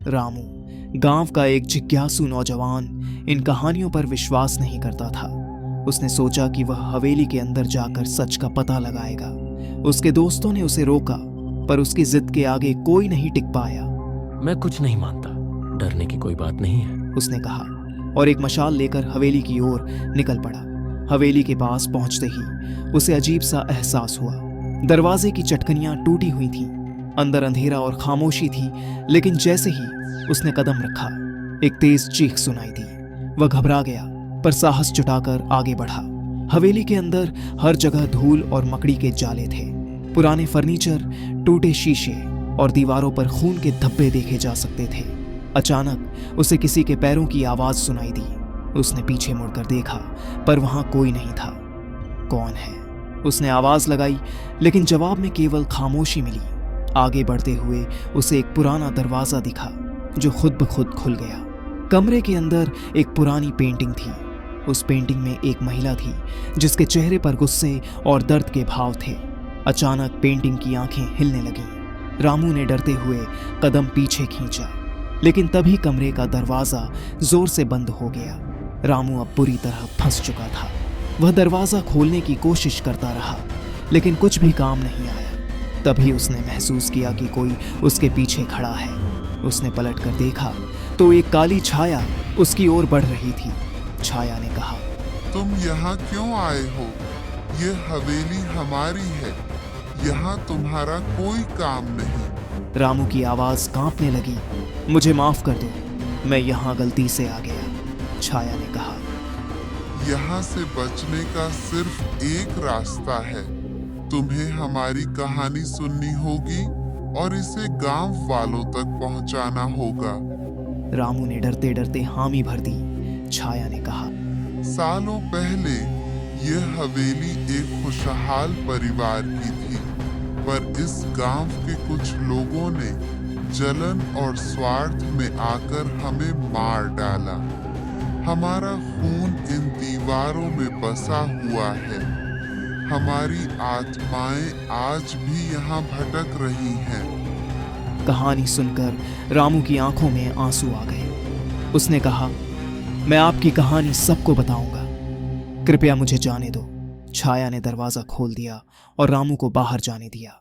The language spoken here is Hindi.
रामू, गांव का एक जिज्ञासु नौजवान, इन कहानियों पर विश्वास नहीं करता था। उसने सोचा कि वह हवेली के अंदर जाकर सच का पता लगाएगा। उसके दोस्तों ने उसे रोका, पर उसकी जिद के आगे कोई नहीं टिक पाया। मैं कुछ नहीं मानता, डरने की कोई बात नहीं है, उसने कहा और एक मशाल लेकर हवेली की ओर निकल पड़ा। हवेली के पास पहुंचते ही उसे अजीब सा एहसास हुआ। दरवाजे की चटकनियां टूटी हुई थीं, अंदर अंधेरा और खामोशी थी। लेकिन जैसे ही उसने कदम रखा, एक तेज चीख सुनाई दी। वह घबरा गया, पर साहस जुटाकर आगे बढ़ा। हवेली के अंदर हर जगह धूल और मकड़ी के जाले थे। पुराने फर्नीचर, टूटे शीशे और दीवारों पर खून के धब्बे देखे जा सकते थे। अचानक उसे किसी के पैरों की आवाज सुनाई दी। उसने पीछे मुड़कर देखा, पर वहां कोई नहीं था। कौन है? उसने आवाज लगाई, लेकिन जवाब में केवल खामोशी मिली। आगे बढ़ते हुए उसे एक पुराना दरवाजा दिखा, जो खुद ब खुद खुल गया। कमरे के अंदर एक पुरानी पेंटिंग थी। उस पेंटिंग में एक महिला थी, जिसके चेहरे पर गुस्से और दर्द के भाव थे। अचानक पेंटिंग की आंखें हिलने लगीं। रामू ने डरते हुए कदम पीछे खींचा, लेकिन तभी कमरे का दरवाजा जोर से बंद हो गया। रामू अब बुरी तरह फंस चुका था। वह दरवाजा खोलने की कोशिश करता रहा, लेकिन कुछ भी काम नहीं आया। तभी उसने महसूस किया कि कोई उसके पीछे खड़ा है। उसने पलटकर देखा तो एक काली छाया उसकी ओर बढ़ रही थी। छाया ने कहा, तुम यहाँ क्यों आए हो? ये हवेली हमारी है, यहाँ तुम्हारा कोई काम नहीं। रामू की आवाज कांपने लगी। मुझे माफ कर दो, मैं यहाँ गलती से आ गया, छाया ने कहा। यहाँ से बचने का सिर्फ एक रास्ता है। तुम्हें हमारी कहानी सुननी होगी और इसे गांव वालों तक पहुंचाना होगा। रामू ने डरते डरते हामी भर दी। छाया ने कहा, सालों पहले यह हवेली एक खुशहाल परिवार की थी, पर इस गांव के कुछ लोगों ने जलन और स्वार्थ में आकर हमें मार डाला। हमारा खून इन दीवारों में बसा हुआ है। हमारी आत्माएं आज भी यहाँ भटक रही हैं। कहानी सुनकर रामू की आंखों में आंसू आ गए। उसने कहा, मैं आपकी कहानी सबको बताऊंगा, कृपया मुझे जाने दो। छाया ने दरवाजा खोल दिया और रामू को बाहर जाने दिया।